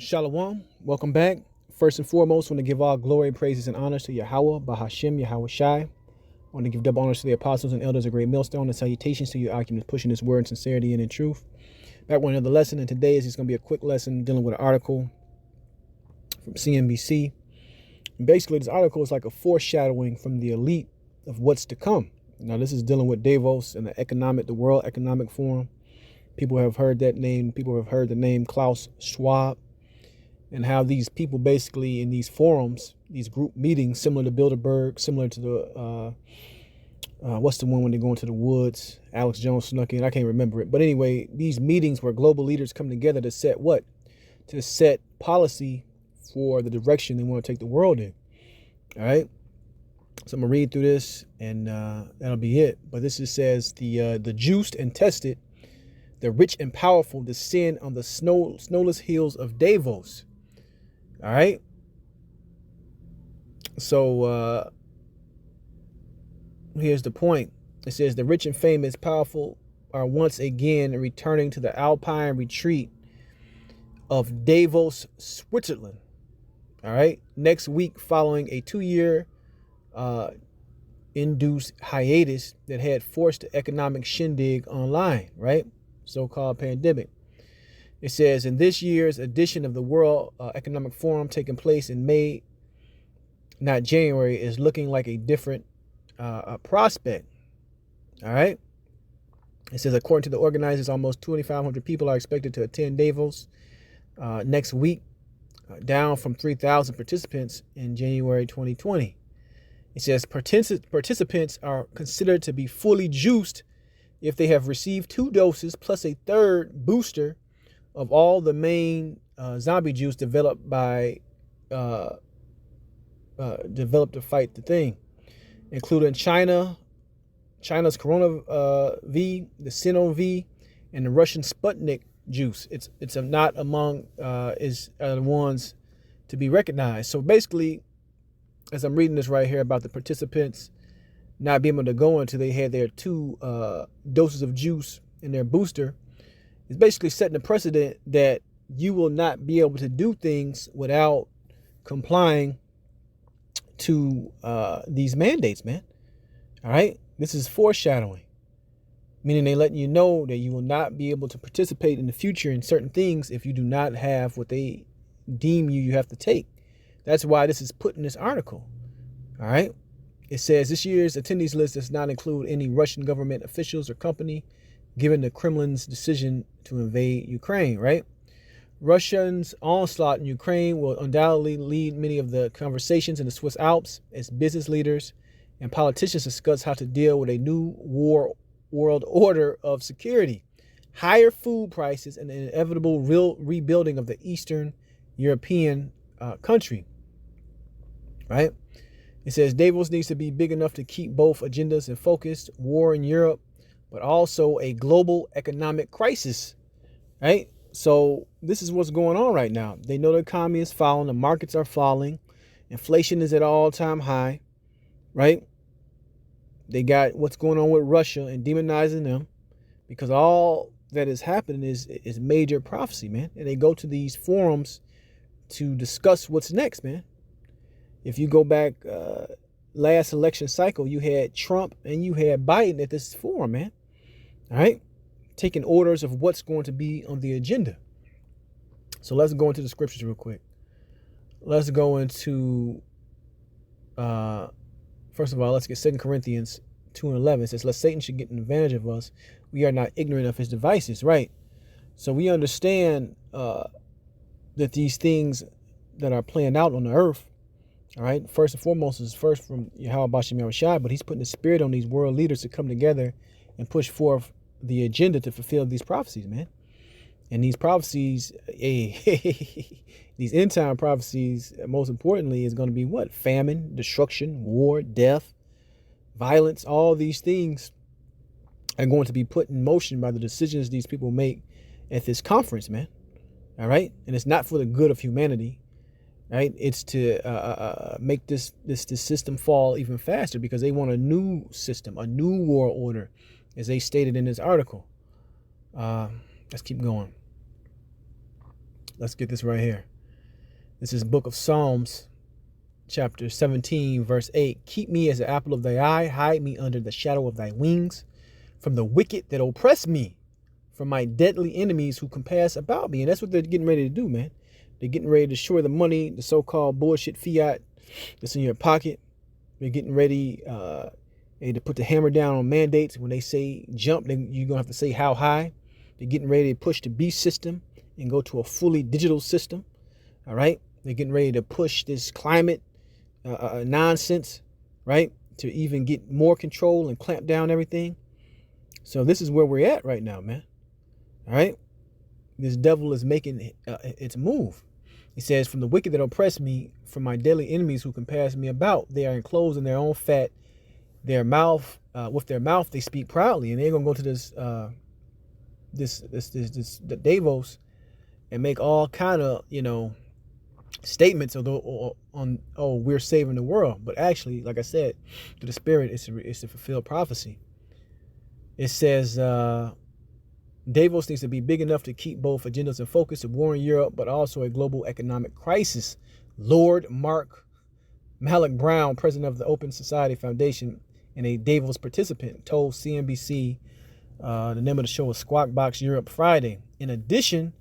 Shalom. Welcome back. First and foremost, I want to give all glory, praises, and honors to Yahweh, Bahashim, Yahweh Shai. I want to give double honors to the apostles and elders of Great Millstone, and salutations to you occupants pushing this word in sincerity and in truth. Back with another lesson, and today is just going to be a quick lesson dealing with an article from CNBC. And basically, this article is like a foreshadowing from the elite of what's to come. Now, this is dealing with Davos and the World Economic Forum. People have heard that name. People have heard the name Klaus Schwab. And how these people basically in these forums, these group meetings, similar to Bilderberg, similar to the, what's the one when they go into the woods? Alex Jones snuck in. I can't remember it. But anyway, these meetings where global leaders come together to set what? To set policy for the direction they want to take the world in. All right. So I'm going to read through this and that'll be it. But this just says the juiced and tested, the rich and powerful descend on the snowless hills of Davos. All right. So here's the point. It says the rich and famous, powerful are once again returning to the alpine retreat of Davos, Switzerland. All right. Next week, following a 2-year induced hiatus that had forced the economic shindig online, right? So-called pandemic. It says in this year's edition of the World Economic Forum taking place in May, not January, is looking like a different prospect. All right. It says, according to the organizers, almost 2,500 people are expected to attend Davos next week, down from 3,000 participants in January 2020. It says participants are considered to be fully juiced if they have received 2 doses plus a third booster of all the main zombie juice developed to fight the thing, including China's Corona V, the Sino V, and the Russian Sputnik juice. It's not among the ones to be recognized. So basically, as I'm reading this right here about the participants not being able to go until they had their 2 doses of juice in their booster, it's basically setting a precedent that you will not be able to do things without complying to these mandates, man. All right. This is foreshadowing, meaning they letting you know that you will not be able to participate in the future in certain things if you do not have what they deem you have to take. That's why this is put in this article. All right. It says this year's attendees list does not include any Russian government officials or company, given the Kremlin's decision to invade Ukraine, right? Russia's onslaught in Ukraine will undoubtedly lead many of the conversations in the Swiss Alps as business leaders and politicians discuss how to deal with a new world order of security, higher food prices, and the inevitable rebuilding of the Eastern European country, right? It says Davos needs to be big enough to keep both agendas in focus, war in Europe, but also a global economic crisis, right? So this is what's going on right now. They know the economy is falling, the markets are falling, inflation is at an all-time high, right? They got what's going on with Russia and demonizing them because all that is happening is major prophecy, man. And they go to these forums to discuss what's next, man. If you go back last election cycle, you had Trump and you had Biden at this forum, man. All right, taking orders of what's going to be on the agenda. So let's go into the scriptures real quick. Let's go into, first of all, let's get 2 Corinthians 2:11. It says, lest Satan should get an advantage of us, we are not ignorant of his devices, right? So we understand that these things that are playing out on the earth, all right, first and foremost is first from Yahweh Bashim Yahushai, but he's putting the spirit on these world leaders to come together and push forth the agenda to fulfill these prophecies, man. And these prophecies, these end time prophecies, most importantly, is going to be what? Famine, destruction, war, death, violence. All these things are going to be put in motion by the decisions these people make at this conference, man. All right. And it's not for the good of humanity, right? It's to make this system fall even faster because they want a new system, a new world order, as they stated in this article. Let's keep going. Let's get this right here. This is Book of Psalms, chapter 17, verse 8. Keep me as the apple of thy eye. Hide me under the shadow of thy wings. From the wicked that oppress me. From my deadly enemies who compass about me. And that's what they're getting ready to do, man. They're getting ready to destroy the money, the so-called bullshit fiat that's in your pocket. They're getting ready to put the hammer down on mandates. When they say jump, then you're going to have to say how high. They're getting ready to push the beast system and go to a fully digital system. All right. They're getting ready to push this climate nonsense, right, to even get more control and clamp down everything. So this is where we're at right now, man. All right. This devil is making its move. He says, from the wicked that oppress me, from my deadly enemies who compass me about, they are enclosed in their own fat. Their mouth, with their mouth, they speak proudly, and they're gonna go to this Davos and make all kind of statements on we're saving the world. But actually, like I said, to the spirit, it's to fulfill prophecy. It says Davos needs to be big enough to keep both agendas in focus, a war in Europe, but also a global economic crisis. Lord Mark Malloch Brown, president of the Open Society Foundation and a Davos participant, told CNBC the name of the show was Squawk Box Europe Friday. In addition,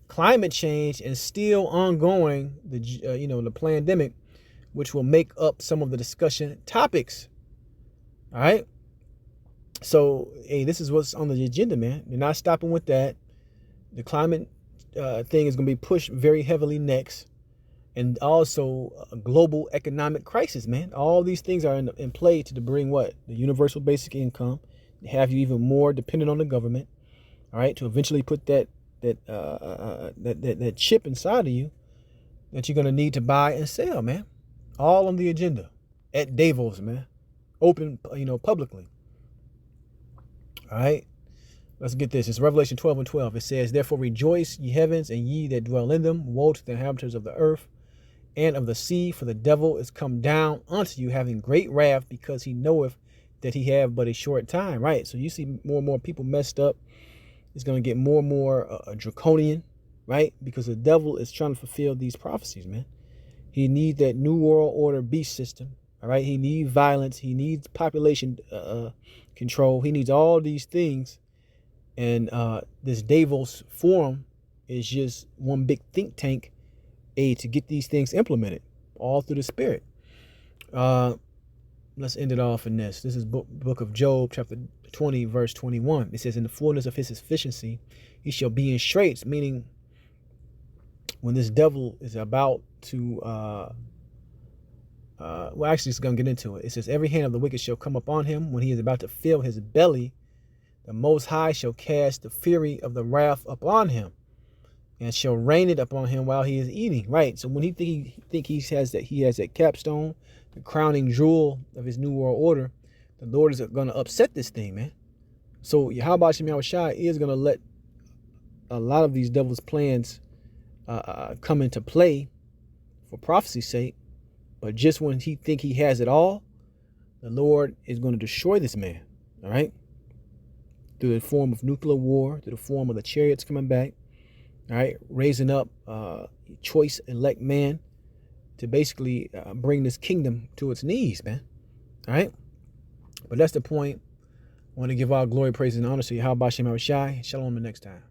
climate change and still ongoing, the pandemic, which will make up some of the discussion topics. All right. So, hey, this is what's on the agenda, man. They're not stopping with that. The climate thing is going to be pushed very heavily next. And also a global economic crisis, man. All these things are in play to bring what? The universal basic income. Have you even more dependent on the government. All right. To eventually put that chip inside of you that you're going to need to buy and sell, man. All on the agenda at Davos, man. Open, publicly. All right, let's get this. It's Revelation 12:12. It says, therefore rejoice, ye heavens, and ye that dwell in them. Woe to the inhabitants of the earth and of the sea, for the devil is come down unto you, having great wrath, because he knoweth that he have but a short time. Right, so you see more and more people messed up. It's going to get more and more draconian, right, because the devil is trying to fulfill these prophecies, man. He needs that new world order beast system. All right, he needs violence. He needs population control. He needs all these things. And this Davos forum is just one big think tank to get these things implemented all through the spirit. Let's end it off in this. This is book of Job, chapter 20, verse 21. It says, in the fullness of his sufficiency, he shall be in straits, meaning when this devil is about to actually, it's going to get into it. It says, every hand of the wicked shall come upon him when he is about to fill his belly. The Most High shall cast the fury of the wrath upon him and shall rain it upon him while he is eating. Right. So when he has that capstone, the crowning jewel of his new world order, the Lord is going to upset this thing, man. So Yahweh Shem Yahushua is going to let a lot of these devil's plans come into play for prophecy's sake. But just when he think he has it all, the Lord is going to destroy this man, all right? Through the form of nuclear war, through the form of the chariots coming back, all right? Raising up choice elect man to basically bring this kingdom to its knees, man, all right? But that's the point. I want to give all glory, praise, and honor to Yahweh Shem Yahushua. Shalom the next time.